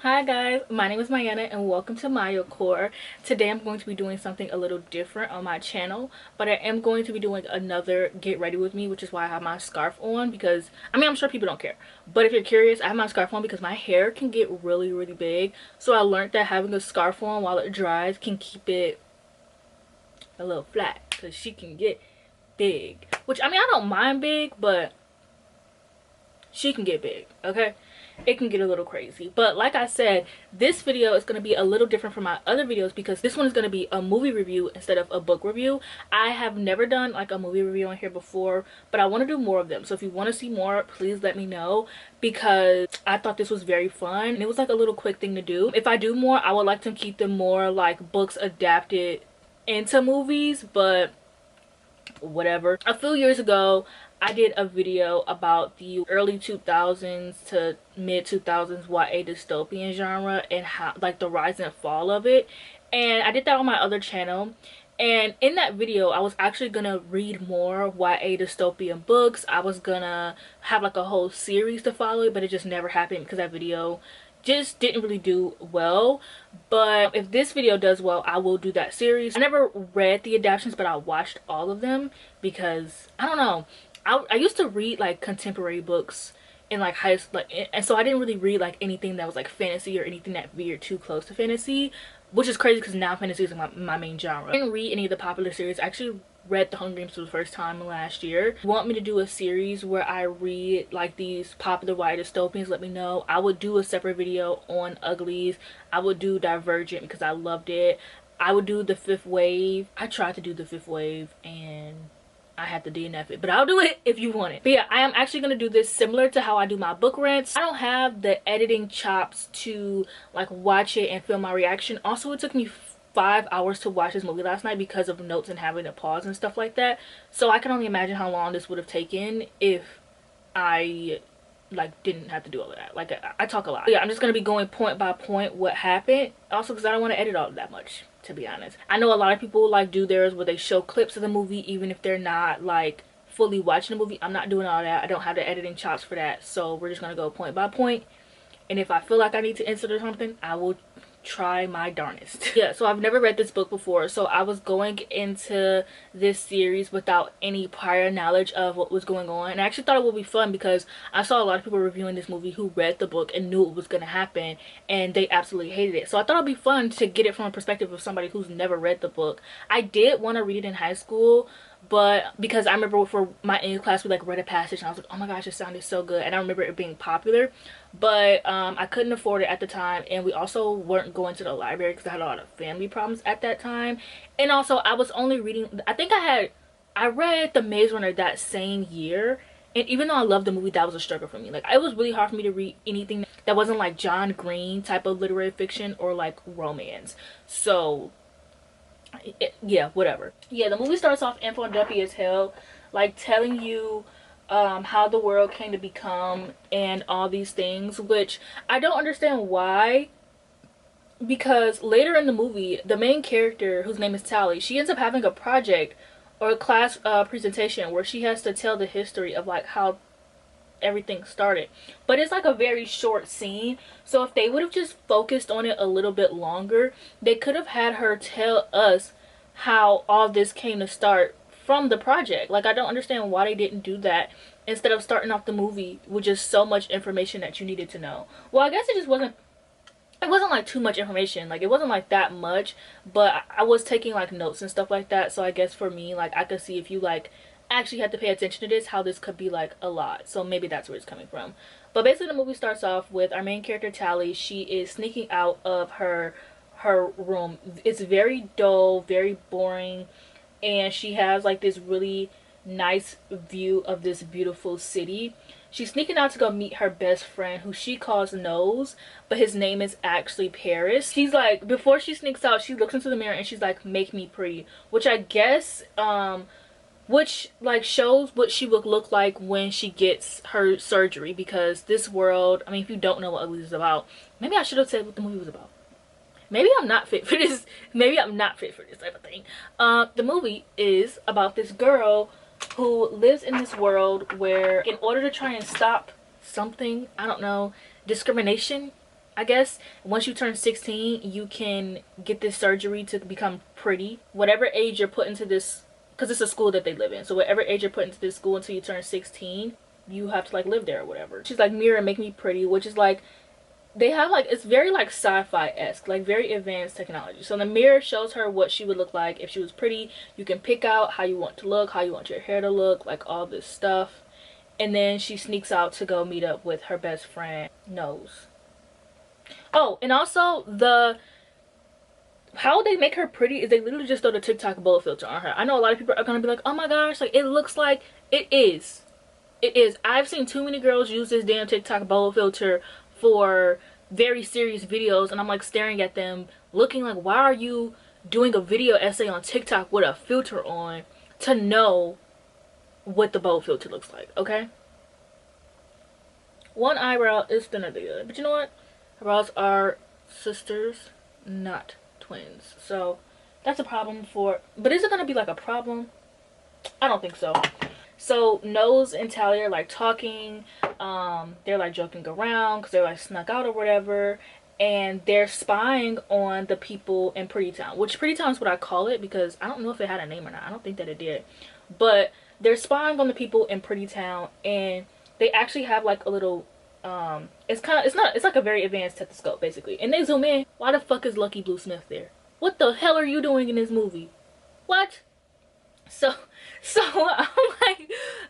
Hi guys, my name is Mayana and welcome to Maya Core. Today I'm going to be doing something a little different on my channel, but I am going to be doing another get ready with me, which is why I have my scarf on because, I'm sure people don't care. But if you're curious, I have my scarf on because my hair can get really big. So I learned that having a scarf on while it dries can keep it a little flat because she can get big. Which, I don't mind big, but she can get big, okay? It can get a little crazy. But like I said, this video is going to be a little different from my other videos because this one is going to be a movie review instead of a book review. I have never done like a movie review on here before, but I want to do more of them. So if you want to see more, please let me know because I thought this was very fun and it was like a little quick thing to do. If I do more, I would like to keep them more like books adapted into movies, but whatever. A few years ago I did a video about the early 2000s to mid 2000s YA dystopian genre and how like the rise and fall of it, and I did that on my other channel. And in that video I was actually gonna read more YA dystopian books. I was gonna have like a whole series to follow it, but it just never happened because that video just didn't really do well. But if this video does well, I will do that series. I never read the adaptations, but I watched all of them because I don't know, I used to read like contemporary books in like high school, like, and so I didn't really read like anything that was like fantasy or anything that veered too close to fantasy, which is crazy because now fantasy is my main genre. I didn't read any of the popular series. I actually read The Hunger Games for the first time last year. If you want me to do a series where I read like these popular YA dystopians, let me know. I would do a separate video on Uglies. I would do Divergent because I loved it. I would do The Fifth Wave. I tried to do The Fifth Wave and I had to DNF it, but I'll do it if you want it. But yeah, I am actually going to do this similar to how I do my book rants. I don't have the editing chops to like watch it and film my reaction. Also, it took me 5 hours to watch this movie last night because of notes and having to pause and stuff like that. So I can only imagine how long this would have taken if I like didn't have to do all of that. Like I talk a lot. But yeah, I'm just going to be going point by point what happened. Also because I don't want to edit all that much, to be honest. I know a lot of people like do theirs where they show clips of the movie even if they're not like fully watching the movie. I'm not doing all that. I don't have the editing chops for that. So we're just going to go point by point. And if I feel like I need to insert or something, I will try my darnest. Yeah, so I've never read this book before, so I was going into this series without any prior knowledge of what was going on, and I actually thought it would be fun because I saw a lot of people reviewing this movie who read the book and knew it was going to happen and they absolutely hated it. So I thought it'd be fun to get it from a perspective of somebody who's never read the book. I did want to read it in high school, but because I remember for my English class we like read a passage and I was like, oh my gosh, it sounded so good, and I remember it being popular, but I couldn't afford it at the time, and we also weren't going to the library because I had a lot of family problems at that time. And also I was only reading, I read The Maze Runner that same year, and even though I loved the movie, that was a struggle for me. Like it was really hard for me to read anything that wasn't like John Green type of literary fiction or like romance. So yeah, whatever. Yeah, the movie starts off info dumpy as hell, like telling you how the world came to become and all these things, which I don't understand why, because later in the movie the main character, whose name is Tally, she ends up having a project or a class presentation where she has to tell the history of like how everything started, but it's like a very short scene. So if they would have just focused on it a little bit longer, they could have had her tell us how all this came to start from the project. Like I don't understand why they didn't do that instead of starting off the movie with just so much information that you needed to know. Well, I guess it wasn't like too much information, like it wasn't like that much, but I was taking like notes and stuff like that. So I guess for me, like I could see if you like actually had to pay attention to this, how this could be like a lot. So maybe that's where it's coming from. But basically the movie starts off with our main character Tally. She is sneaking out of her room. It's very dull, very boring, and she has like this really nice view of this beautiful city. She's sneaking out to go meet her best friend, who she calls Nose, but his name is actually Paris. She's like, before she sneaks out, she looks into the mirror and she's like, make me pretty, which I guess which like shows what she would look like when she gets her surgery, because this world, if you don't know what Uglies is about, maybe I should have said what the movie was about. Maybe I'm not fit for this. Maybe I'm not fit for this type of thing. The movie is about this girl who lives in this world where, in order to try and stop something, I don't know, discrimination, I guess once you turn 16, you can get this surgery to become pretty. Whatever age you're put into this, because it's a school that they live in. So whatever age you're put into this school until you turn 16, you have to like live there or whatever. She's like, mirror, make me pretty, which is like, they have like, it's very like sci-fi-esque, like very advanced technology. So the mirror shows her what she would look like if she was pretty. You can pick out how you want to look, how you want your hair to look, like all this stuff. And then she sneaks out to go meet up with her best friend, Nose. Oh, and also how they make her pretty is they literally just throw the TikTok bullet filter on her. I know a lot of people are gonna be like, oh my gosh, like it looks like it is. It is. I've seen too many girls use this damn TikTok bullet filter for very serious videos, and I'm like staring at them looking like, why are you doing a video essay on TikTok with a filter on to know what the bullet filter looks like? Okay, one eyebrow is thinner than the other, but you know what, eyebrows are sisters, not twins. So that's a problem for, but is it gonna be like a problem? I don't think so. So Nose and Tally are like talking, they're like joking around because they're like snuck out or whatever, and they're spying on the people in Pretty Town, which Pretty Town is what I call it because I don't know if it had a name or not. I don't think that it did, but they're spying on the people in Pretty Town, and they actually have like a little it's like a very advanced stethoscope basically, and they zoom in. Why the fuck is Lucky Blue Smith there? What the hell are you doing in this movie? What? So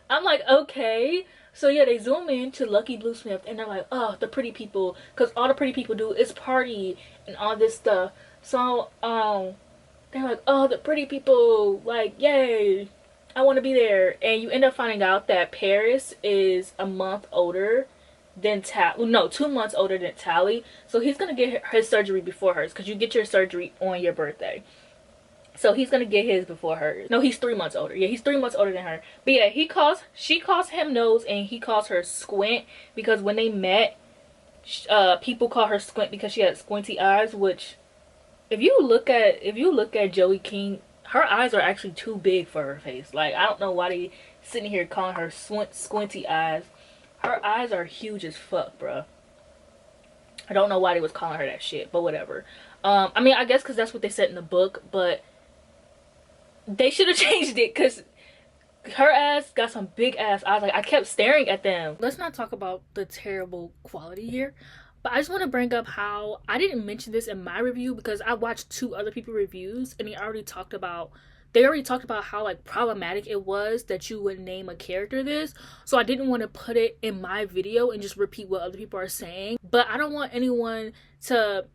I'm like okay. So yeah, they zoom in to Lucky Blue Smith, and they're like, oh, the pretty people, because all the pretty people do is party and all this stuff. So they're like, oh, the pretty people, like, yay, I want to be there. And you end up finding out that Paris is a month older than Tally. No, 2 months older than Tally. So he's gonna get his surgery before hers, because you get your surgery on your birthday. So he's gonna get his before hers. No, he's 3 months older. Yeah, he's 3 months older than her. But yeah, she calls him Nose, and he calls her Squint, because when they met, people call her Squint because she had squinty eyes. Which, if you look at Joey King, her eyes are actually too big for her face. Like, I don't know why they sitting here calling her squinty eyes. Her eyes are huge as fuck, bruh. I don't know why they was calling her that shit, but whatever. I mean, I guess because that's what they said in the book, but they should have changed it, because her ass got some big ass eyes. Like, I kept staring at them. Let's not talk about the terrible quality here, but I just want to bring up how I didn't mention this in my review, because I watched 2 other people's reviews, and they already talked about how like problematic it was that you would name a character this. So I didn't want to put it in my video and just repeat what other people are saying. But I don't want anyone to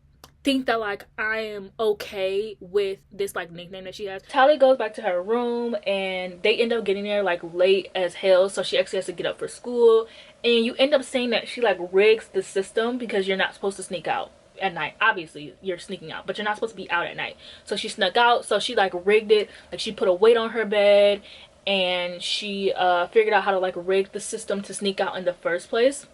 think that like I am okay with this like nickname that she has. Tally goes back to her room, and they end up getting there like late as hell, so she actually has to get up for school. And you end up saying that she like rigs the system, because you're not supposed to sneak out at night. Obviously you're sneaking out, but you're not supposed to be out at night. So she snuck out, so she like rigged it. Like, she put a weight on her bed, and she figured out how to like rig the system to sneak out in the first place.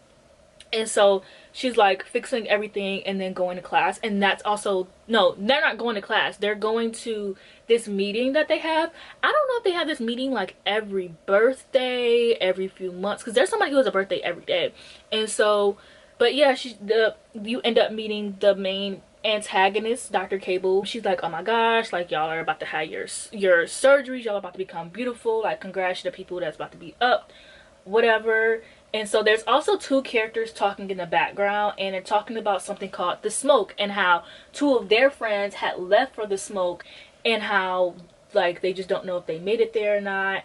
And so she's like fixing everything and then going to class. And that's also, no, they're not going to class, they're going to this meeting that they have. I don't know if they have this meeting like every birthday, every few months, because there's somebody who has a birthday every day. And so, but yeah, you end up meeting the main antagonist, Dr. Cable. She's like, oh my gosh, like, y'all are about to have your surgeries, y'all are about to become beautiful, like, congrats to the people that's about to be up, whatever. And so there's also 2 characters talking in the background, and they're talking about something called the smoke, and how 2 of their friends had left for the smoke, and how like they just don't know if they made it there or not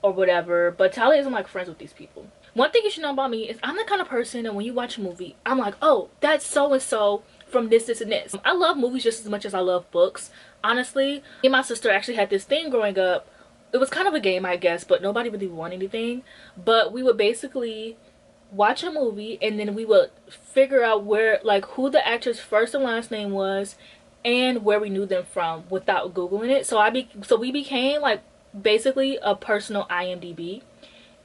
or whatever. But Tally isn't like friends with these people. One thing you should know about me is I'm the kind of person, and when you watch a movie, I'm like, oh, that's so and so from this, and this. I love movies just as much as I love books, honestly. Me and my sister actually had this thing growing up. It was kind of a game, I guess, but nobody really won anything. But we would basically watch a movie, and then we would figure out where, like, who the actor's first and last name was, and where we knew them from without Googling it. So we became like basically a personal IMDb.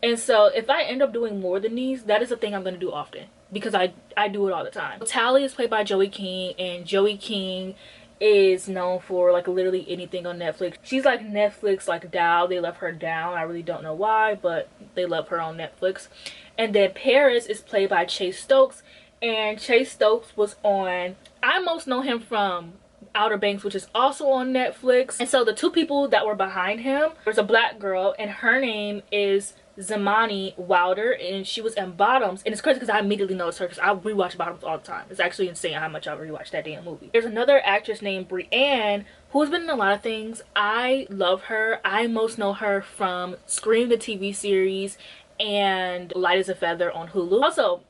And so if I end up doing more than these, that is a thing I'm going to do often, because I do it all the time. Tally is played by Joey King, and Joey King is known for like literally anything on Netflix. She's like Netflix like Dow. They love her down. I really don't know why, but they love her on Netflix. And then Paris is played by Chase Stokes, and Chase Stokes was on. I most know him from Outer Banks, which is also on Netflix. And so the two people that were behind him, there's a black girl, and her name is Zamani Wilder, and she was in Bottoms. And it's crazy because I immediately noticed her because I rewatch Bottoms all the time. It's actually insane how much I rewatch that damn movie. There's another actress named Brienne who's been in a lot of things. I love her. I most know her from Scream, the TV series, and Light as a Feather on Hulu. Also,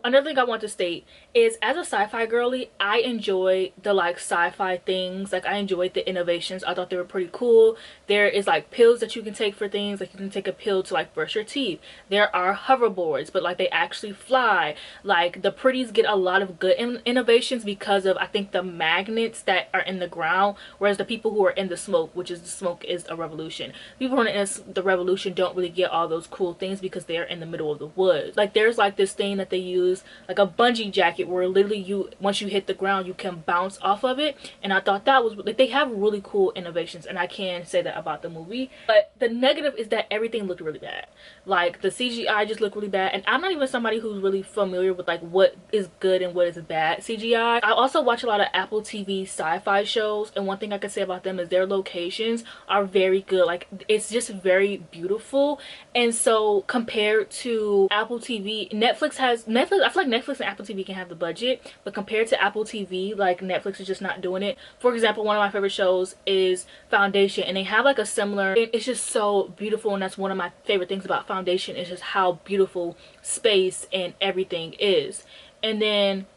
another thing I want to state is, as a sci-fi girly, I enjoy the like sci-fi things. Like, I enjoyed the innovations. I thought they were pretty cool. There is like pills that you can take for things. Like, you can take a pill to like brush your teeth. There are hoverboards, but like they actually fly. Like, the pretties get a lot of good innovations because of, I think, the magnets that are in the ground, whereas the people who are in the smoke, which is the smoke is a revolution, people who are in the revolution don't really get all those cool things because they're in the middle of the woods. Like, there's like this thing that they use, like a bungee jacket, where literally you, once you hit the ground, you can bounce off of it. And I thought that was like, they have really cool innovations, and I can say that about the movie. But the negative is that everything looked really bad. Like, the CGI just looked really bad, and I'm not even somebody who's really familiar with like what is good and what is bad CGI. I also watch a lot of Apple TV sci-fi shows, and one thing I can say about them is their locations are very good. Like, it's just very beautiful. And so compared to Apple TV, I feel like Netflix and Apple TV can have the budget, but compared to Apple TV, like, Netflix is just not doing it. For example, one of my favorite shows is Foundation, and they have like a similar, it's just so beautiful. And that's one of my favorite things about Foundation, is just how beautiful space and everything is. And then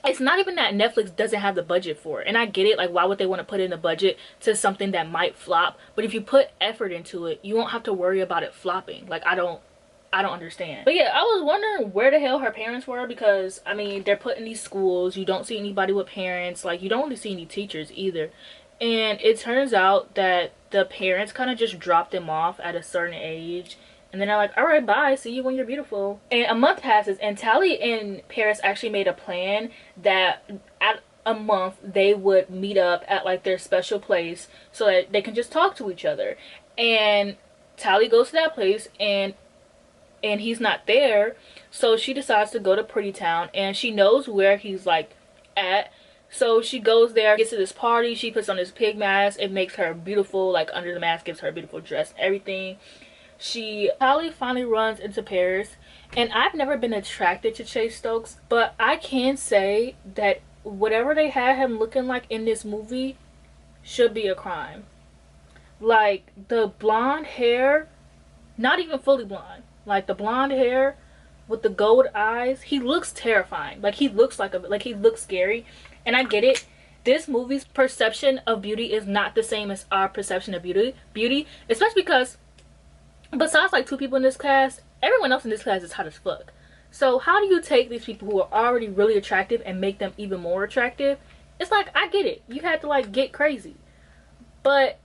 it's not even that Netflix doesn't have the budget for it, and I get it. Like, why would they want to put in the budget to something that might flop? But if you put effort into it, you won't have to worry about it flopping. Like, I don't understand. But yeah, I was wondering where the hell her parents were, because I mean, they're put in these schools, you don't see anybody with parents, like, you don't really see any teachers either. And it turns out that the parents kind of just dropped them off at a certain age, and then they're like, all right, bye, see you when you're beautiful. And a month passes, and Tally and Paris actually made a plan that at a month they would meet up at like their special place so that they can just talk to each other. And Tally goes to that place, and he's not there, so she decides to go to Pretty Town, and she knows where he's like at. So she goes there, gets to this party, she puts on this pig mask, it makes her beautiful. Like, under the mask gives her a beautiful dress, everything. Tally finally runs into Paris, and I've never been attracted to Chase Stokes, but I can say that whatever they had him looking like in this movie should be a crime. Like, the blonde hair, not even fully blonde, like the blonde hair with the gold eyes, he looks terrifying. Like, he looks like he looks scary. And I get it, this movie's perception of beauty is not the same as our perception of beauty, especially because besides like two people in this class, everyone else in this class is hot as fuck. So how do you take these people who are already really attractive and make them even more attractive? It's like, I get it, you had to like get crazy, but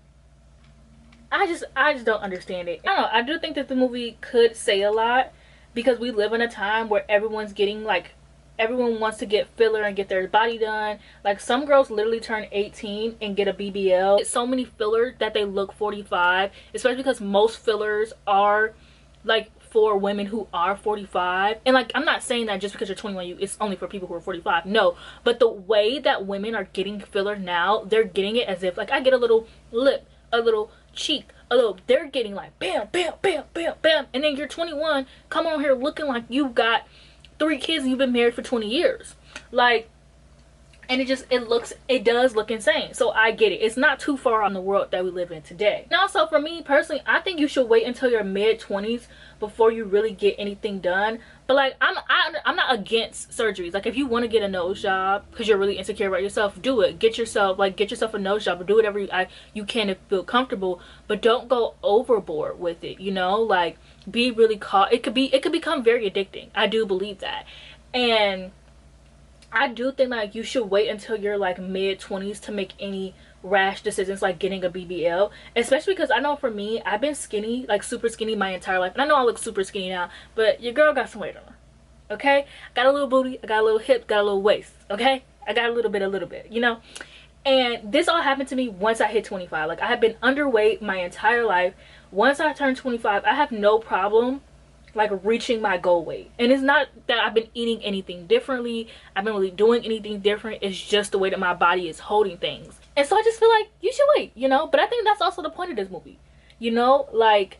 I just don't understand it. I don't know, I do think that the movie could say a lot, because we live in a time where everyone's getting like, everyone wants to get filler and get their body done. Like, some girls literally turn 18 and get a BBL. It's so many fillers that they look 45, especially because most fillers are like for women who are 45. And like, I'm not saying that just because you're 21 it's only for people who are 45. No, but the way that women are getting filler now, they're getting it as if like, I get a little lip, a little cheek, a little, they're getting like bam bam bam bam bam, and then you're 21, come on here looking like you've got 3 kids and you've been married for 20 years. Like, and it does look insane. So I get it, it's not too far on the world that we live in today. And also, for me personally, I think you should wait until your mid-20s before you really get anything done. But like, I'm not against surgeries. Like, if you want to get a nose job because you're really insecure about yourself, do it. Get yourself a nose job, or do whatever you can to feel comfortable, but don't go overboard with it, you know? Like, be really it could become very addicting. I do believe that. And I do think like you should wait until you're like mid-20s to make any rash decisions like getting a BBL, especially because I know for me, I've been skinny, like super skinny my entire life, and I know I look super skinny now, but your girl got some weight on, okay? Got a little booty, I got a little hip, got a little waist, okay? I got a little bit, you know? And this all happened to me once I hit 25. Like, I have been underweight my entire life. Once I turned 25, I have no problem like reaching my goal weight. And it's not that I've been eating anything differently, I've been really doing anything different, it's just the way that my body is holding things. And so I just feel like you should wait, you know. But I think that's also the point of this movie, you know. Like,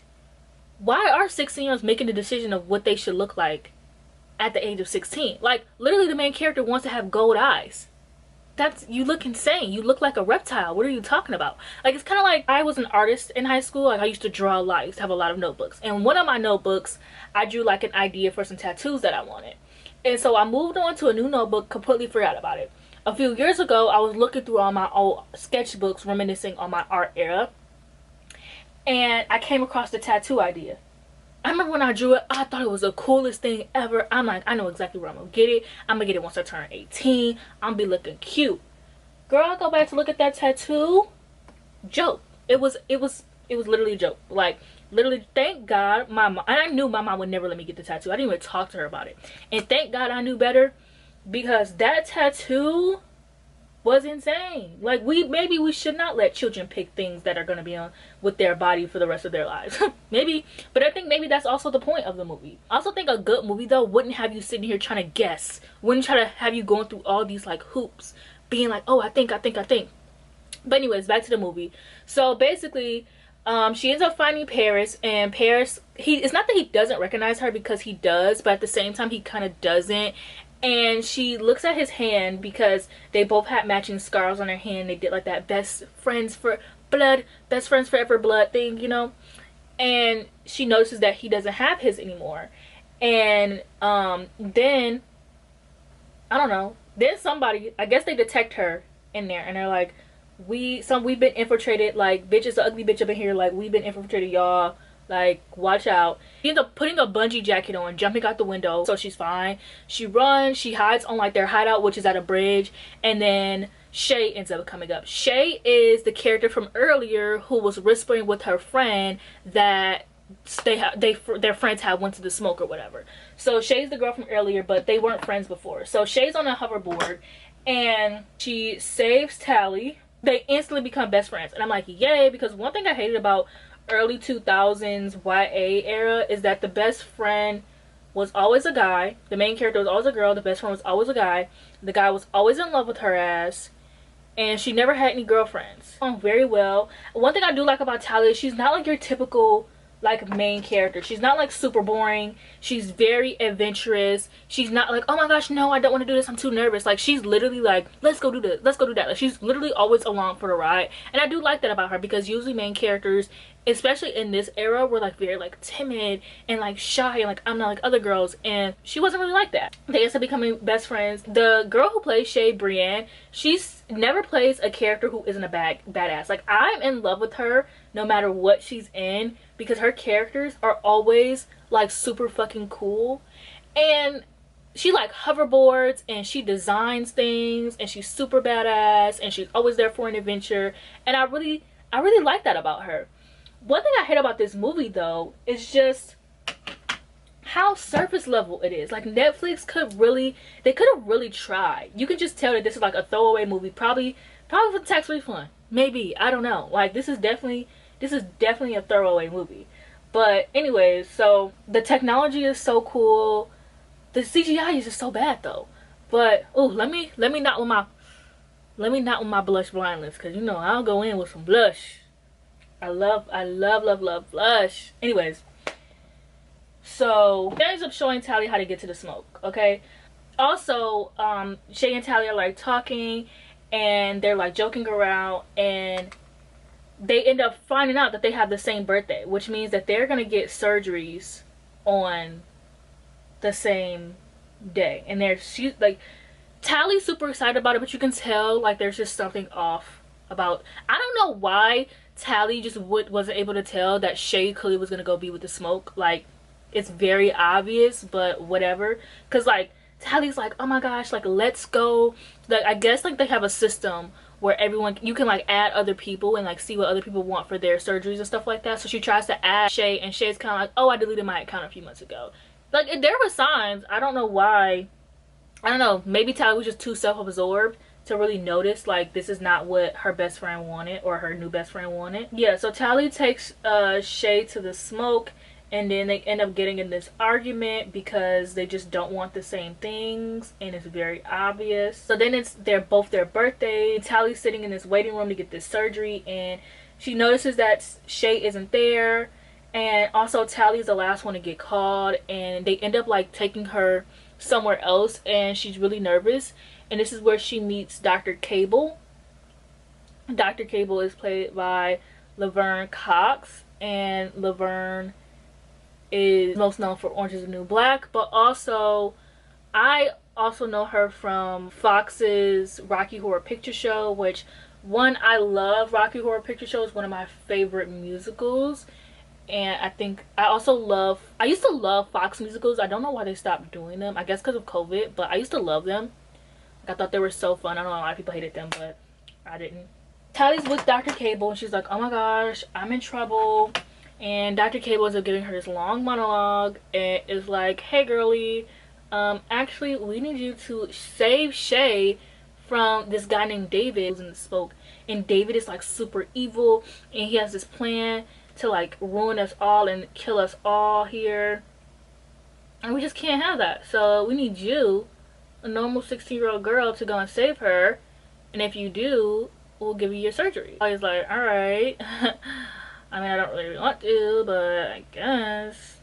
why are 16-year-olds making the decision of what they should look like at the age of 16? Like, literally the main character wants to have gold eyes. That's, you look insane, you look like a reptile, what are you talking about? Like, it's kind of like, I was an artist in high school. Like, I used to draw a lot, I used to have a lot of notebooks, and one of my notebooks I drew like an idea for some tattoos that I wanted. And so I moved on to a new notebook, completely forgot about it. A few years ago, I was looking through all my old sketchbooks, reminiscing on my art era, and I came across the tattoo idea. I remember when I drew it, I thought it was the coolest thing ever. I'm like, I know exactly where I'm gonna get it. I'm gonna get it once I turn 18. I'm gonna be looking cute. Girl, I go back to look at that tattoo. Joke. It was literally a joke. Like, literally, thank God my mom, and I knew my mom would never let me get the tattoo. I didn't even talk to her about it. And thank God I knew better, because that tattoo was insane. Like, maybe we should not let children pick things that are going to be on with their body for the rest of their lives. Maybe, but I think maybe that's also the point of the movie. I also think a good movie though wouldn't have you sitting here trying to guess, wouldn't try to have you going through all these like hoops, being like, oh, I think. But anyways, back to the movie. So basically, she ends up finding Paris, and Paris, it's not that he doesn't recognize her, because he does, but at the same time he kind of doesn't. And she looks at his hand, because they both had matching scars on their hand. They did like that best friends forever blood thing, you know. And she notices that he doesn't have his anymore. And then I don't know, then somebody, I guess they detect her in there, and they're like, we've been infiltrated, like, bitch, it's an ugly bitch up in here, like, we've been infiltrated, y'all, like, watch out. She ends up putting a bungee jacket on, jumping out the window, so she's fine. She runs, she hides on like their hideout, which is at a bridge, and then Shay ends up coming up. Shay is the character from earlier who was whispering with her friend that their friends had went to the smoke or whatever. So Shay's the girl from earlier, but they weren't friends before. So Shay's on a hoverboard and she saves Tally. They instantly become best friends, and I'm like, yay. Because one thing I hated about early 2000s YA era is that the best friend was always a guy, the main character was always a girl, the best friend was always a guy, the guy was always in love with her ass, and she never had any girlfriends. Very well. One thing I do like about Tally is she's not like your typical like main character. She's not like super boring. She's very adventurous. She's not like, oh my gosh, no, I don't want to do this, I'm too nervous. Like, she's literally like, let's go do this, let's go do that. Like, she's literally always along for the ride, and I do like that about her, because usually main characters, especially in this era, were like very like timid and like shy and like, I'm not like other girls, and she wasn't really like that. They ended up becoming best friends. The girl who plays Shay, Brienne, she's never plays a character who isn't a badass. Like, I'm in love with her no matter what she's in, because her characters are always like super fucking cool, and she like hoverboards and she designs things and she's super badass and she's always there for an adventure, and I really like that about her. One thing I hate about this movie though is just how surface level it is. Like, Netflix could have really tried. You can just tell that this is like a throwaway movie, probably for the tax refund, maybe, I don't know. Like, this is definitely a throwaway movie. But anyways, so the technology is so cool. The CGI is just so bad though. But oh, let me not with my blush blindness, because you know I'll go in with some blush. I love blush. Anyways, so that ends up showing Tally how to get to the smoke. Okay. Also, Shay and Tally are like talking and they're like joking around, and they end up finding out that they have the same birthday, which means that they're gonna get surgeries on the same day. And she's like, Tally's super excited about it, but you can tell like there's just something off about, I don't know why Tally just wasn't able to tell that Shay clearly was gonna go be with the smoke. Like, it's very obvious, but whatever. Because like Tally's like, oh my gosh, like, let's go. Like, I guess like they have a system where you can like add other people and like see what other people want for their surgeries and stuff like that. So she tries to add Shay, and Shay's kind of like, oh, I deleted my account a few months ago. Like, there were signs. I don't know why. I don't know, maybe Tally was just too self-absorbed to really notice like this is not what her best friend wanted, or her new best friend wanted. Yeah, so Tally takes Shay to the smoke, and then they end up getting in this argument because they just don't want the same things, and it's very obvious. So then it's both their birthday. Tally's sitting in this waiting room to get this surgery, and she notices that Shay isn't there, and also Tally's the last one to get called, and they end up like taking her somewhere else, and she's really nervous. And this is where she meets Dr. Cable. Dr. Cable is played by Laverne Cox, and Laverne is most known for Orange is the New Black, but also I also know her from Fox's Rocky Horror Picture Show, which I love Rocky Horror Picture Show. Is one of my favorite musicals. And I think I used to love Fox musicals. I don't know why they stopped doing them. I guess because of COVID, but I used to love them. I thought they were so fun. I don't know, a lot of people hated them, but I didn't. Tally's with Dr. Cable, and she's like, oh my gosh, I'm in trouble. And Dr. Cable ends up giving her this long monologue, and is like, hey girlie, actually we need you to save Shay from this guy named David who's in the smoke. And David is like super evil, and he has this plan to like ruin us all and kill us all here, and we just can't have that. So we need you, a normal 16-year-old girl, to go and save her, and if you do, we'll give you your surgery. I was like, all right. I mean, I don't really want to, but I guess.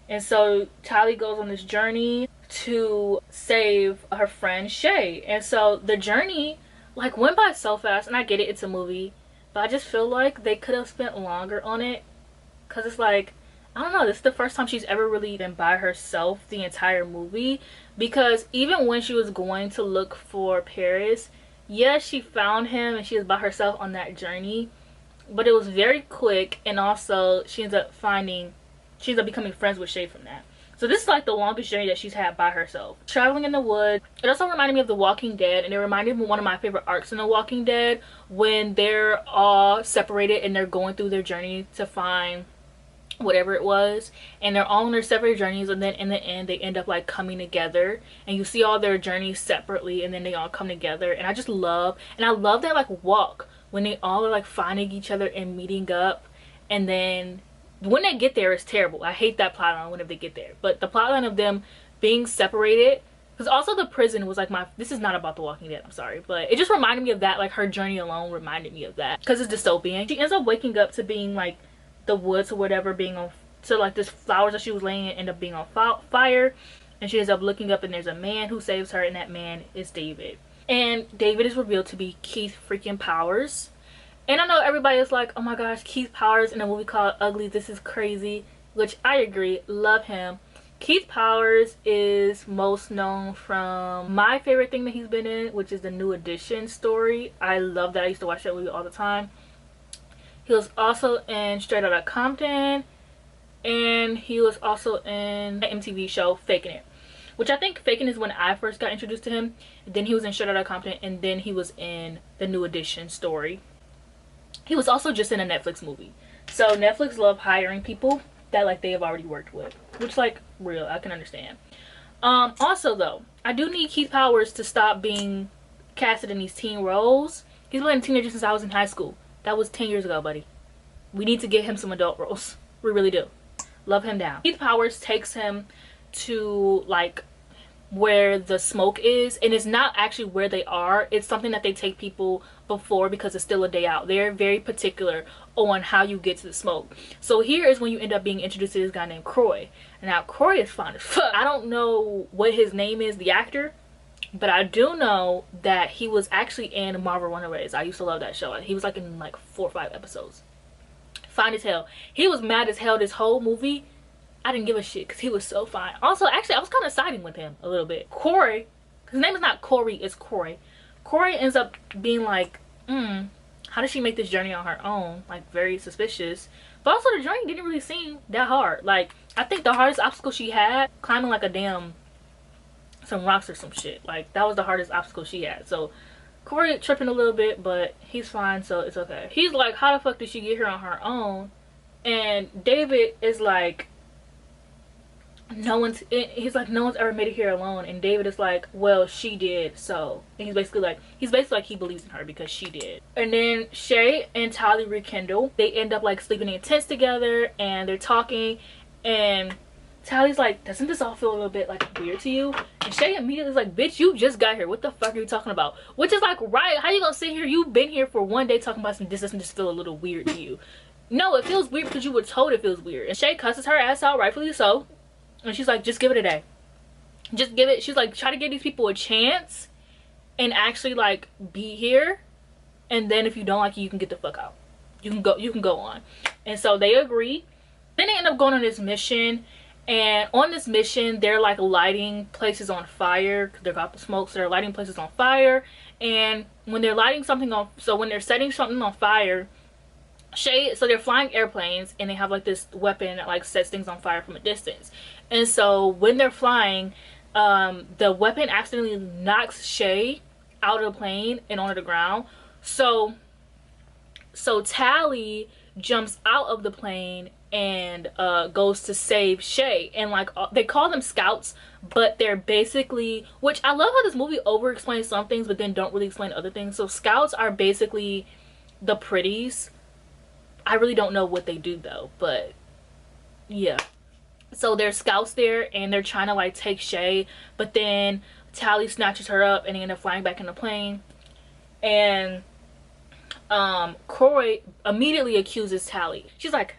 And so Tally goes on this journey to save her friend Shay. And so the journey like went by so fast, and I get it, it's a movie, but I just feel like they could have spent longer on it, because it's like, I don't know, this is the first time she's ever really been by herself the entire movie. Because even when she was going to look for Paris, yes, she found him and she was by herself on that journey, but it was very quick, and also she ends up becoming friends with Shay from that. So this is like the longest journey that she's had by herself. Traveling in the woods. It also reminded me of The Walking Dead, and it reminded me of one of my favorite arcs in The Walking Dead, when they're all separated and they're going through their journey to find whatever it was, and they're all on their separate journeys, and then in the end they end up like coming together, and you see all their journeys separately, and then they all come together. And I just love, and I love that like walk when they all are like finding each other and meeting up, and then when they get there, it's terrible. I hate that plotline whenever they get there, but the plotline of them being separated, because also the prison was like this is not about The Walking Dead, I'm sorry, but it just reminded me of that. Like her journey alone reminded me of that, because it's dystopian. She ends up waking up to being like the woods or whatever, being on, so like this flowers that she was laying in end up being on fire, and she ends up looking up, and there's a man who saves her, and that man is David. And David is revealed to be Keith freaking Powers. And I know everybody is like, oh my gosh, Keith Powers in a movie called Uglies, this is crazy, which I agree, love him. Keith Powers is most known from my favorite thing that he's been in, which is the New Edition story. I love that. I used to watch that movie all the time. He was also in Straight Outta Compton, and he was also in the MTV show Faking It, which I think Faking is when I first got introduced to him. Then he was in Straight Outta Compton, and then he was in the New Edition story. He was also just in a Netflix movie. So Netflix love hiring people that like they have already worked with, which like real, I can understand. Also though, I do need Keith Powers to stop being casted in these teen roles. He's been a teenager since I was in high school. That was 10 years ago, buddy. We need to get him some adult roles. We really do. Love him down. Keith Powers takes him to like where the smoke is, and it's not actually where they are. It's something that they take people before, because it's still a day out. They're very particular on how you get to the smoke. So here is when you end up being introduced to this guy named Croy. And now Croy is fine as fuck. I don't know what his name is, the actor, but I do know that he was actually in Marvel Runaways. I used to love that show. He was like in like 4 or 5 episodes. Fine as hell. He was mad as hell this whole movie. I didn't give a shit because he was so fine. Also, actually, I was kind of siding with him a little bit. Corey, his name is not Corey, it's Corey. Corey ends up being like, how did she make this journey on her own? Like, very suspicious. But also, the journey didn't really seem that hard. Like, I think the hardest obstacle she had, climbing like some rocks or some shit. Like, that was the hardest obstacle she had. So, Corey tripping a little bit, but he's fine, so it's okay. He's like, how the fuck did she get here on her own? And David is like, he's like, no one's ever made it here alone. And David is like, well, she did. So, and he's basically like he believes in her because she did. And then Shay and Tally rekindle. They end up like sleeping in tents together, and they're talking, And Tally's like, doesn't this all feel a little bit like weird to you? And Shay immediately is like, bitch, you just got here. What the fuck are you talking about? Which is like, right, how you gonna sit here? You've been here for one day talking about some, this doesn't just feel a little weird to you. No, it feels weird because you were told it feels weird. And Shay cusses her ass out, rightfully so. And she's like, just give it a day. Just give it. She's like, try to give these people a chance and actually like be here. And then if you don't like it, you can get the fuck out. You can go on. And so they agree. Then they end up going on this mission. And on this mission, they're like lighting places on fire because they're got the smoke, so they're lighting places on fire. And when they're lighting something on, so when they're setting something on fire, so they're flying airplanes and they have like this weapon that like sets things on fire from a distance. And so when they're flying, the weapon accidentally knocks Shay out of the plane and onto the ground. So Tally jumps out of the plane and goes to save Shay. And like they call them scouts, but they're basically, which I love how this movie over explains some things but then don't really explain other things. So scouts are basically the pretties. I really don't know what they do though, but yeah. So there's scouts there and they're trying to like take Shay, but then Tally snatches her up and they end up flying back in the plane. And Croy immediately accuses Tally. She's like,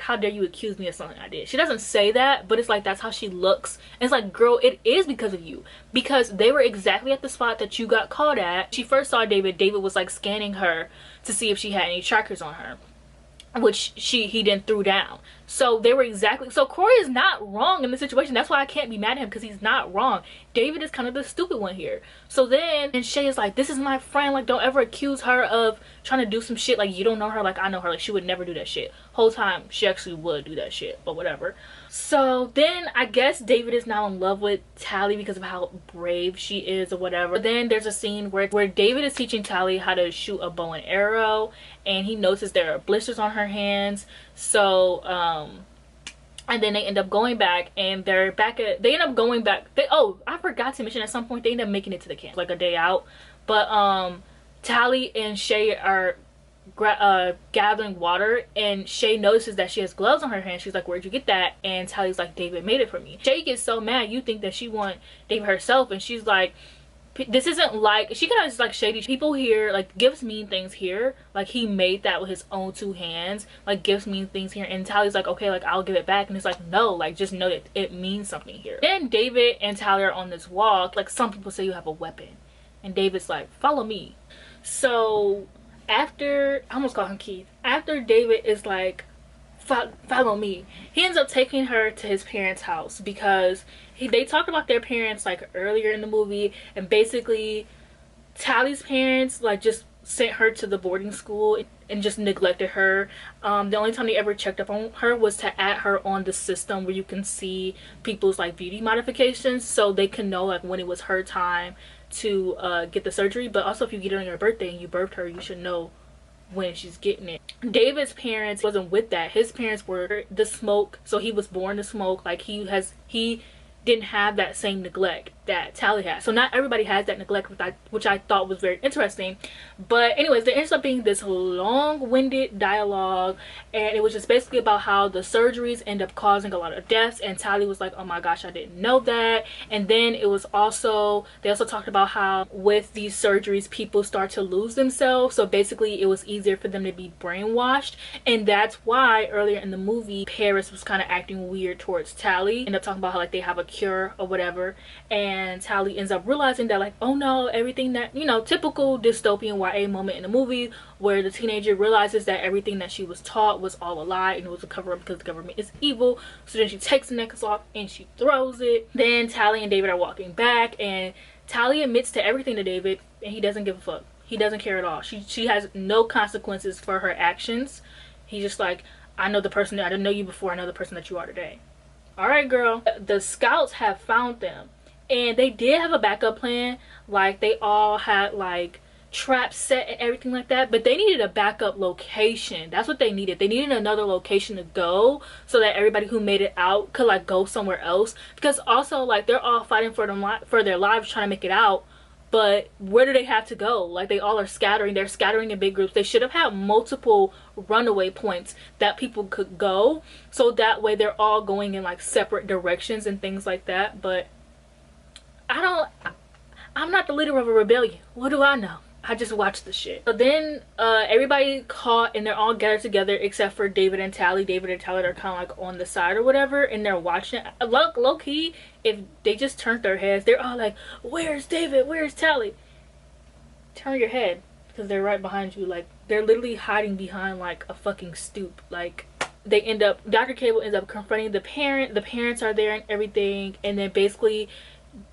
how dare you accuse me of something I did? She doesn't say that, but it's like that's how she looks. And it's like, girl, it is because of you, because they were exactly at the spot that you got caught at. She first saw David was like scanning her to see if she had any trackers on her, which he then threw down. So they were exactly, so Corey is not wrong in the situation. That's why I can't be mad at him, because he's not wrong. David is kind of the stupid one here. So then and Shay is like, this is my friend, like don't ever accuse her of trying to do some shit, like you don't know her like I know her, like she would never do that shit. Whole time she actually would do that shit, but whatever. So then I guess David is now in love with Tally because of how brave she is or whatever. But then there's a scene where David is teaching Tally how to shoot a bow and arrow, and he notices there are blisters on her hands. So and then they end up going back, and they're back at, they end up going back, oh, I forgot to mention, at some point they end up making it to the camp like a day out. But Tally and Shay are gathering water, and Shay notices that she has gloves on her hands. She's like, where'd you get that? And Tally's like, David made it for me. Shay gets so mad, you think that she want David herself, and she's like, this isn't like, she kind of just like shady people here, like gives mean things here, like he made that with his own two hands, like gives mean things here. And Tally's like, okay, like I'll give it back. And it's like, no, like just know that it means something here. Then David and Tally are on this walk, like some people say you have a weapon, and David's like, follow me. So after, I almost call him Keith, after David is like, follow me, he ends up taking her to his parents' house, because they talked about their parents like earlier in the movie, and basically Tally's parents like just sent her to the boarding school and just neglected her. The only time they ever checked up on her was to add her on the system where you can see people's like beauty modifications, so they can know like when it was her time to get the surgery. But also if you get it on your birthday and you birthed her, you should know when she's getting it. David's parents wasn't with that. His parents were the smoke, so he was born to smoke. Like he didn't have that same neglect that Tally has. So not everybody has that neglect, which I thought was very interesting. But anyways, there ends up being this long-winded dialogue, and it was just basically about how the surgeries end up causing a lot of deaths, and Tally was like, oh my gosh, I didn't know that. And then it was also, they also talked about how with these surgeries people start to lose themselves, so basically it was easier for them to be brainwashed. And that's why earlier in the movie Paris was kind of acting weird towards Tally, end up talking about how like they have a cure or whatever. And Tally ends up realizing that like, oh no, everything that, you know, typical dystopian YA moment in the movie where the teenager realizes that everything that she was taught was all a lie and it was a cover-up because the government is evil. So then she takes the necklace off and she throws it. Then Tally and David are walking back, and Tally admits to everything to David, and he doesn't give a fuck. He doesn't care at all. She has no consequences for her actions. He's just like, I know the person, I didn't know you before, I know the person that you are today. All right, girl. The scouts have found them, and they did have a backup plan. Like they all had like traps set and everything like that, but they needed a backup location. That's what they needed. They needed another location to go so that everybody who made it out could like go somewhere else, because also like they're all fighting for their lives trying to make it out but where do they have to go? Like, they all are scattering. They're scattering in big groups. They should have had multiple runaway points that people could go, so that way they're all going in like separate directions and things like that. But I'm not the leader of a rebellion. What do I know? I just watched the shit. So then everybody caught and they're all gathered together except for David and Tally. David and Tally are kind of like on the side or whatever, and they're watching it. Low key, if they just turned their heads, they're all like, where's David? Where's Tally? Turn your head, because they're right behind you. Like, they're literally hiding behind like a fucking stoop. Like, they end up, Dr. Cable ends up confronting the parents are there and everything, and then basically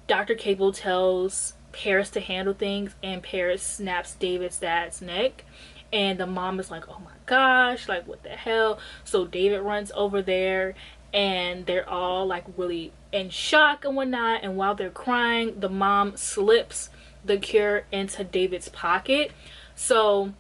Dr. Cable tells Paris to handle things, and Paris snaps David's dad's neck, and the mom is like, oh my gosh, like what the hell. So David runs over there, and they're all like really in shock and whatnot, and while they're crying, the mom slips the cure into David's pocket. So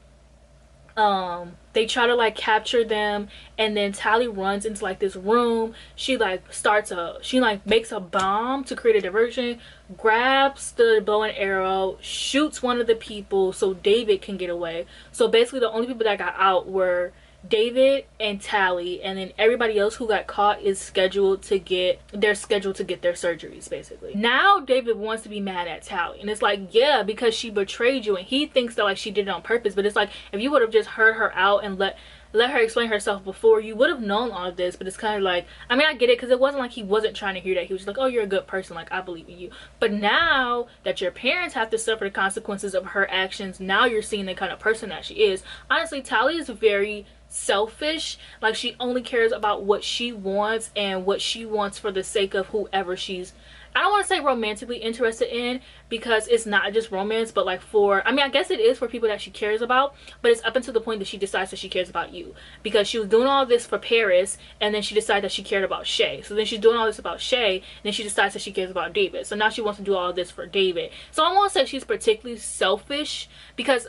they try to like capture them, and then Tally runs into like this room. She makes a bomb to create a diversion, grabs the bow and arrow, shoots one of the people so David can get away. So basically the only people that got out were David and Tally, and then everybody else who got caught is scheduled to get their surgeries. Basically now David wants to be mad at Tally, and it's like, yeah, because she betrayed you, and he thinks that like she did it on purpose. But it's like, if you would have just heard her out and let her explain herself before, you would have known all of this. But it's kind of like, I mean, I get it, because it wasn't like he wasn't trying to hear that. He was just like, oh, you're a good person, like I believe in you. But now that your parents have to suffer the consequences of her actions, now you're seeing the kind of person that she is. Honestly, Tally is very selfish. Like, she only cares about what she wants, and what she wants for the sake of whoever she's, I don't want to say romantically interested in, because it's not just romance, but like for, I mean, I guess it is for people that she cares about, but it's up until the point that she decides that she cares about you. Because she was doing all this for Paris, and then she decided that she cared about Shay. So then she's doing all this about Shay, and then she decides that she cares about David. So now she wants to do all this for David. So I won't say she's particularly selfish, because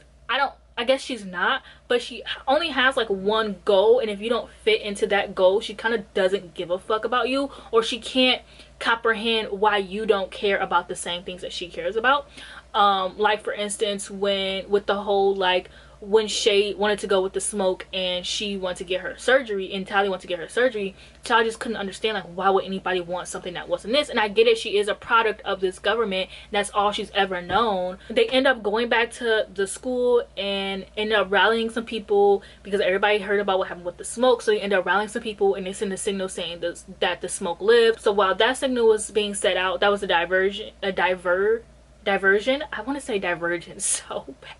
I guess she's not, but she only has like one goal, and if you don't fit into that goal, she kind of doesn't give a fuck about you, or she can't comprehend why you don't care about the same things that she cares about. Like for instance, with the whole like, when Shay wanted to go with the smoke and she wanted to get her surgery, and Tally wanted to get her surgery, Tally just couldn't understand like, why would anybody want something that wasn't this. And I get it, she is a product of this government, that's all she's ever known. They end up going back to the school and end up rallying some people, because everybody heard about what happened with the smoke. So they end up rallying some people, and they send a signal saying that the smoke lived. So while that signal was being set out, that was a diversion. I want to say divergence so bad.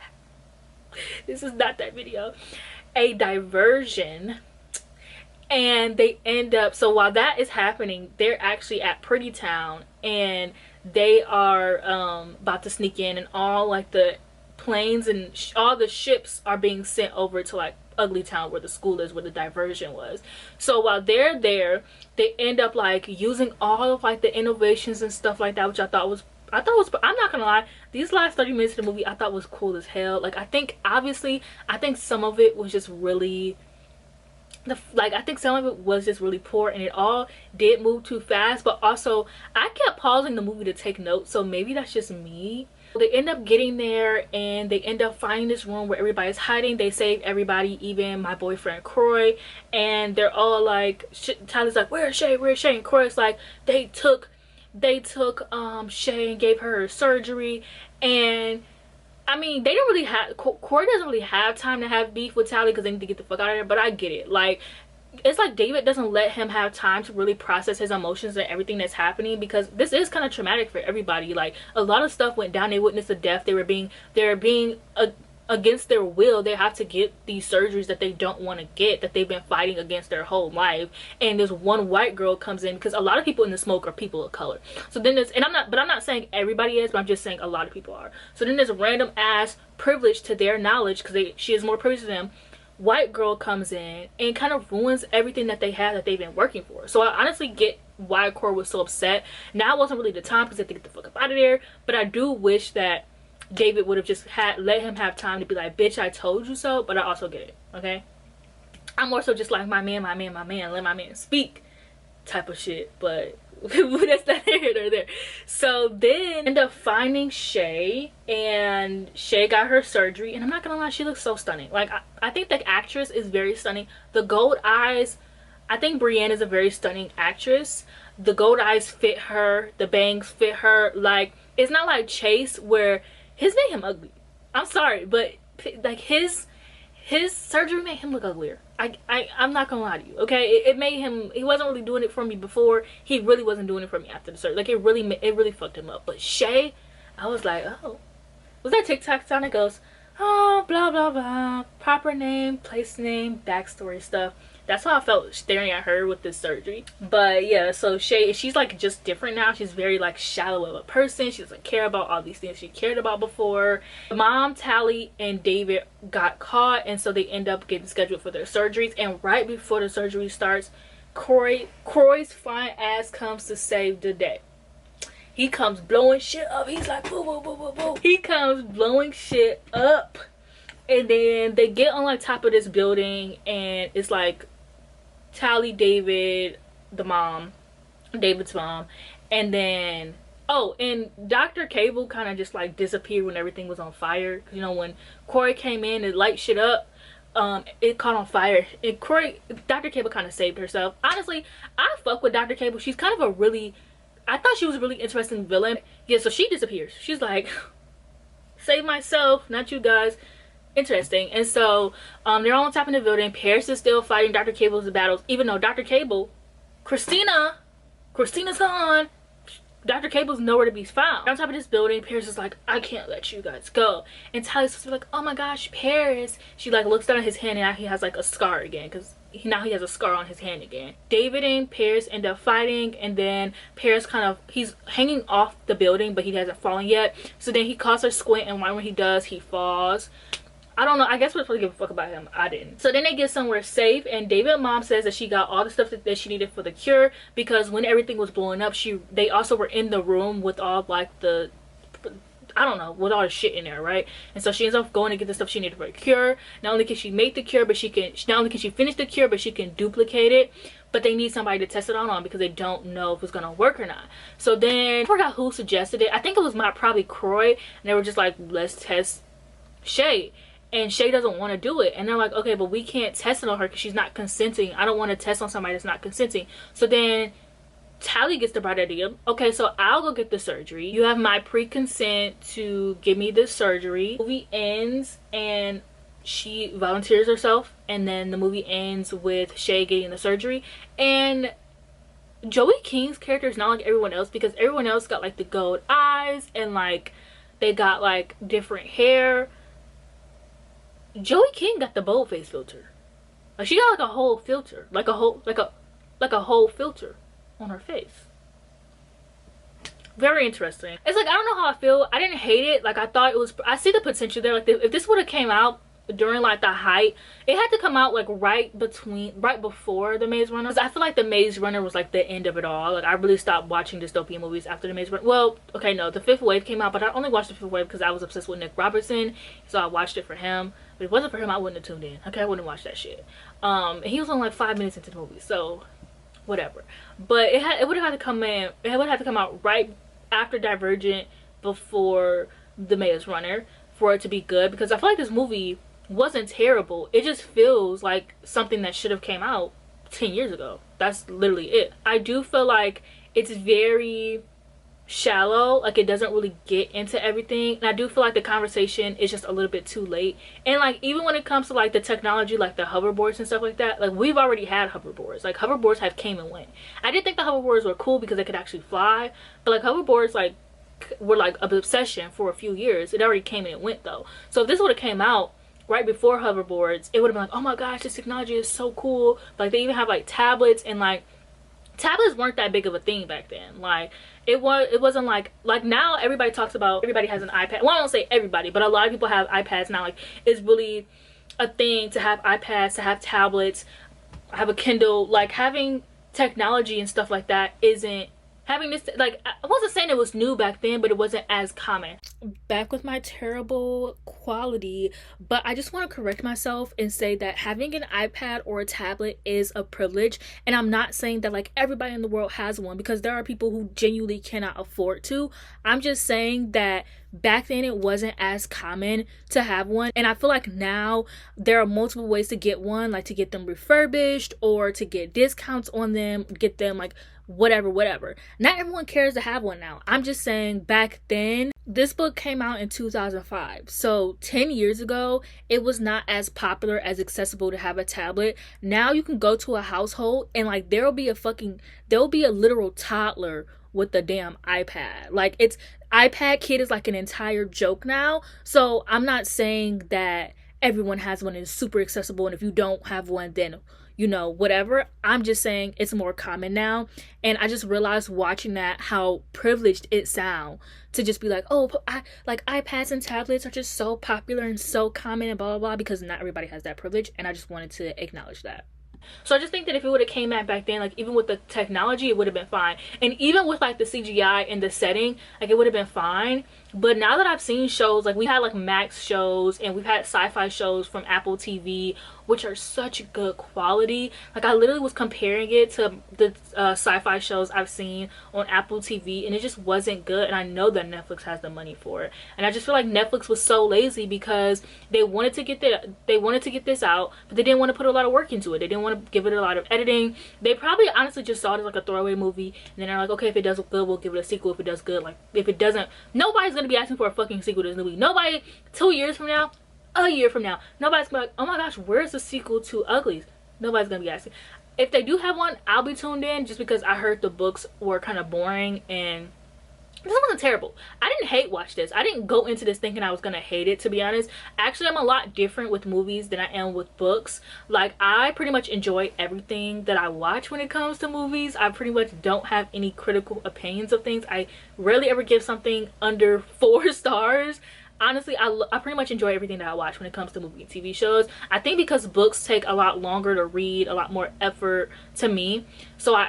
This is not that video. A diversion. And they end up, so while that is happening, they're actually at Pretty Town, and they are about to sneak in, and all like the planes and all the ships are being sent over to like Ugly Town, where the school is, where the diversion was. So while they're there, they end up like using all of like the innovations and stuff like that, which I thought was, I'm not gonna lie, these last 30 minutes of the movie I thought was cool as hell. Like, I think some of it was just really, I think some of it was just really poor, and it all did move too fast. But also, I kept pausing the movie to take notes, so maybe that's just me. They end up getting there, and they end up finding this room where everybody's hiding. They save everybody, even my boyfriend Croy, and they're all like, Tyler's like, where's Shay, where's Shay? And Croy's like, they took Shay and gave her surgery. And I mean, they don't really have, Corey doesn't really have time to have beef with Tally, because they need to get the fuck out of there. But I get it, like, it's like David doesn't let him have time to really process his emotions and everything that's happening, because this is kind of traumatic for everybody. Like, a lot of stuff went down. They witnessed a death. They're being against their will. They have to get these surgeries that they don't want to get, that they've been fighting against their whole life. And this one white girl comes in, because a lot of people in the smoke are people of color. So then there's, and I'm not saying everybody is, but I'm just saying a lot of people are. So then there's a random ass privilege to their knowledge, because she is more privileged to them, white girl comes in and kind of ruins everything that they have, that they've been working for. So I honestly get why Corey was so upset. Now wasn't really the time, because they have to get the fuck up out of there. But I do wish that David would have just let him have time to be like, bitch, I told you so. But I also get it, okay? I'm more so just like, my man, let my man speak type of shit. But but that's not here nor there. So then end up finding Shay, and Shay got her surgery, and I'm not gonna lie, she looks so stunning. Like I think the actress is very stunning. The gold eyes, I think Brienne is a very stunning actress. The gold eyes fit her, the bangs fit her. Like, it's not like Chase where his made him ugly. I'm sorry, but like his surgery made him look uglier. I'm not gonna lie to you, okay? It made him, he wasn't really doing it for me before. He really wasn't doing it for me after the surgery. Like, it really fucked him up. But Shay, I was like, oh, was that TikTok sound that goes, oh, blah blah blah, proper name, place name, backstory stuff. That's how I felt staring at her with this surgery. But yeah, so Shay, she's like just different now. She's very like shallow of a person. She doesn't care about all these things she cared about before. Mom, Tally, and David got caught, and so they end up getting scheduled for their surgeries. And right before the surgery starts, Croy's fine ass comes to save the day. He comes blowing shit up. He's like, boo, boo, boo, boo, boo. He comes blowing shit up. And then they get on like top of this building, and it's like Tally, David, the mom, David's mom, and then and Dr. Cable kind of just like disappeared when everything was on fire. You know, when Corey came in and light shit up, it caught on fire. And Dr. Cable kind of saved herself. Honestly, I fuck with Dr. Cable. She's kind of I thought she was a really interesting villain. Yeah, so she disappears. She's like, save myself, not you guys. Interesting. And so they're all on top of the building. Paris is still fighting Dr. Cable's battles, even though Dr. Cable, Christina's gone. Dr. Cable's nowhere to be found. On top of this building, Paris is like, I can't let you guys go. And Tally's supposed to be like, oh my gosh, Paris. She like looks down at his hand, and now he has like a scar again, because now he has a scar on his hand again. David and Paris end up fighting, and then Paris he's hanging off the building, but he hasn't fallen yet. So then he calls her Squint, and when he does, he falls. I don't know, I guess we're supposed to give a fuck about him. I didn't. So then they get somewhere safe, and David's mom says that she got all the stuff that she needed for the cure, because when everything was blowing up, they also were in the room with all like with all the shit in there, right? And so she ends up going to get the stuff she needed for a cure. Not only can she make the cure, but not only can she finish the cure, but she can duplicate it. But they need somebody to test it on because they don't know if it's gonna work or not. So then I forgot who suggested it. I think it was probably Croy, and they were just like, let's test Shay. And Shay doesn't want to do it. And they're like, okay, but we can't test it on her because she's not consenting. I don't want to test on somebody that's not consenting. So then Tally gets the bright idea. Okay, so I'll go get the surgery. You have my pre-consent to give me this surgery. The movie ends and she volunteers herself. And then the movie ends with Shay getting the surgery. And Joey King's character is not like everyone else, because everyone else got like the gold eyes and like they got like different hair. Joey King got the bold face filter. Like, she got like a whole filter, like a whole filter on her face. Very interesting. It's like, I don't know how I feel. I didn't hate it. Like, I see the potential there. Like, if this would have came out during like the height, it had to come out like right before the Maze Runner. I feel like the Maze Runner was like the end of it all. Like, I really stopped watching dystopian movies after the Maze Runner. Well, okay, no, the Fifth Wave came out, but I only watched the Fifth Wave because I was obsessed with Nick Robertson, so I watched it for him. But if it wasn't for him, I wouldn't have tuned in. Okay, I wouldn't watch that shit. And he was only like 5 minutes into the movie, so whatever. But it would have had to come in. It would have to come out right after Divergent, before the Maze Runner, for it to be good, because I feel like this movie wasn't terrible. It just feels like something that should have came out 10 years ago. That's literally it. I do feel like it's very shallow. Like, it doesn't really get into everything, and I do feel like the conversation is just a little bit too late. And like, even when it comes to like the technology, like the hoverboards and stuff like that, like, we've already had hoverboards. Like, hoverboards have came and went. I did think the hoverboards were cool because they could actually fly, but like, hoverboards like were like an obsession for a few years. It already came and it went though. So if this would have came out right before hoverboards, it would have been like, oh my gosh, this technology is so cool. Like, they even have like tablets, and like, tablets weren't that big of a thing back then. Like, it wasn't like now everybody talks about, everybody has an iPad. Well, I don't say everybody, but a lot of people have iPads now. Like, it's really a thing to have iPads, to have tablets, have a Kindle. Like, having technology and stuff like that isn't, having this, like, I wasn't saying it was new back then, but it wasn't as common. Back with my terrible quality. But I just want to correct myself and say that having an iPad or a tablet is a privilege, and I'm not saying that like everybody in the world has one, because there are people who genuinely cannot afford to. I'm just saying that back then it wasn't as common to have one, and I feel like now there are multiple ways to get one, like to get them refurbished or to get discounts on them, get them like whatever. Not everyone cares to have one now. I'm just saying back then, this book came out in 2005, so 10 years ago it was not as popular, as accessible to have a tablet. Now you can go to a household and like there'll be a literal toddler with the damn iPad. Like, it's iPad kid is like an entire joke now. So I'm not saying that everyone has one and it's super accessible, and if you don't have one, then you know, whatever. I'm just saying it's more common now. And I just realized watching that how privileged it sounds to just be like, oh, like iPads and tablets are just so popular and so common and blah blah blah, because not everybody has that privilege, and I just wanted to acknowledge that. So I just think that if it would have came out back then, like even with the technology, it would have been fine. And even with like the CGI and the setting, like it would have been fine. But now that I've seen shows, like we had like Max shows and we've had sci-fi shows from Apple TV, which are such good quality. Like I literally was comparing it to the sci-fi shows I've seen on Apple TV, and it just wasn't good. And I know that Netflix has the money for it. And I just feel like Netflix was so lazy because they wanted to get this out, but they didn't want to put a lot of work into it. They didn't want to give it a lot of editing. They probably honestly just saw it as like a throwaway movie, and then they're like, okay, if it does good, we'll give it a sequel. If it does good, like if it doesn't, nobody's gonna be asking for a fucking sequel to this movie. Nobody, 2 years from now, a year from now, nobody's gonna be like, oh my gosh, where's the sequel to Uglies? Nobody's gonna be asking. If they do have one, I'll be tuned in, just because I heard the books were kind of boring, and this wasn't terrible. I didn't hate watch this. I didn't go into this thinking I was gonna hate it, to be honest. Actually, I'm a lot different with movies than I am with books. Like, I pretty much enjoy everything that I watch when it comes to movies. I pretty much don't have any critical opinions of things. I rarely ever give something under 4 stars. Honestly, I pretty much enjoy everything that I watch when it comes to movie and TV shows. I think because books take a lot longer to read, a lot more effort to me. So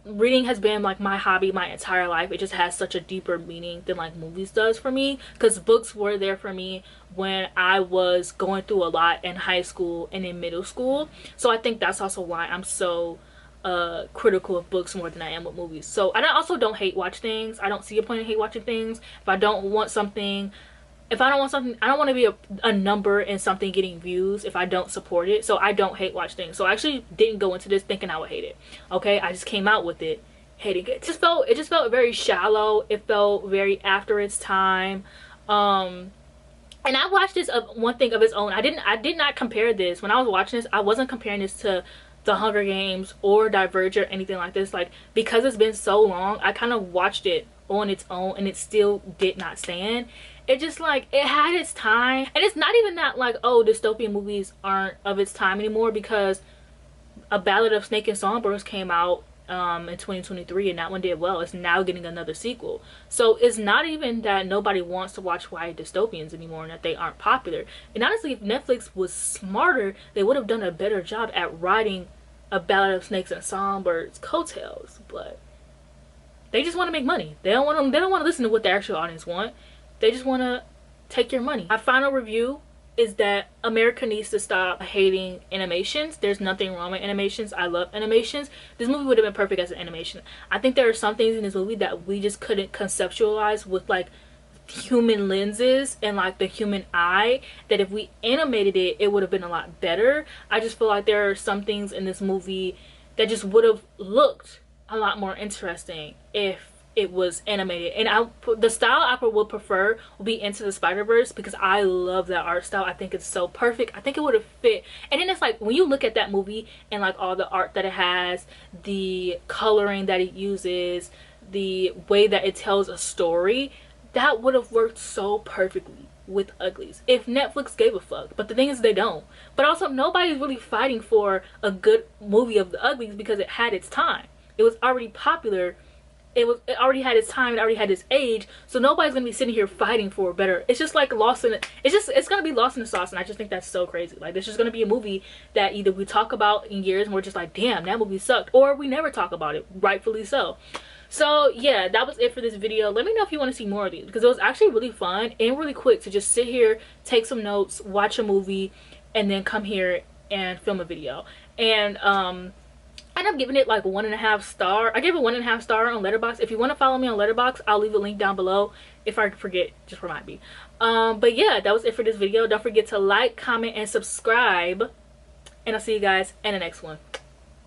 reading has been like my hobby my entire life. It just has such a deeper meaning than like movies does for me, because books were there for me when I was going through a lot in high school and in middle school. So I think that's also why I'm so critical of books more than I am with movies. So I also don't hate watch things. I don't see a point in hate watching things. If I don't want something, I don't want to be a number in something getting views if I don't support it. So I don't hate watch things. So I actually didn't go into this thinking I would hate it. Okay, I just came out with it hating it. It just felt very shallow. It felt very after its time. And I watched this one thing of its own. I did not compare this when I was watching this. I wasn't comparing this to The Hunger Games or Divergent or anything like this. Like, because it's been so long, I kind of watched it on its own, and it still did not stand. It just, like, it had its time. And it's not even that like, oh, dystopian movies aren't of its time anymore, because A Ballad of Snake and Songbirds came out in 2023, and that one did well. It's now getting another sequel. So it's not even that nobody wants to watch YA dystopians anymore and that they aren't popular. And honestly, if Netflix was smarter, they would have done a better job at writing A Ballad of Snakes and Songbirds coattails. But they just want to make money. They don't want to listen to what the actual audience want. They just want to take your money. My final review is that America needs to stop hating animations. There's nothing wrong with animations. I love animations. This movie would have been perfect as an animation. I think there are some things in this movie that we just couldn't conceptualize with like human lenses and like the human eye, that if we animated it, it would have been a lot better. I just feel like there are some things in this movie that just would have looked a lot more interesting if it was animated. And the style I would prefer would be Into the Spider-Verse, because I love that art style. I think it's so perfect. I think it would have fit. And then it's like, when you look at that movie and like all the art that it has, the coloring that it uses, the way that it tells a story, that would have worked so perfectly with Uglies if Netflix gave a fuck. But the thing is, they don't. But also, nobody's really fighting for a good movie of the Uglies because it had its time. It was already popular. It already had its time. It already had its age. So nobody's gonna be sitting here fighting for better. It's just like lost in it. It's gonna be lost in the sauce, and I just think that's so crazy. Like, this is gonna be a movie that either we talk about in years and we're just like, damn, that movie sucked, or we never talk about it, rightfully so. So yeah, that was it for this video. Let me know if you want to see more of these, because it was actually really fun and really quick to just sit here, take some notes, watch a movie, and then come here and film a video. And I ended up giving it like 1.5 star. I gave it 1.5 star on Letterboxd. If you want to follow me on Letterboxd, I'll leave a link down below. If I forget, just remind me. But yeah, that was it for this video. Don't forget to like, comment, and subscribe, and I'll see you guys in the next one.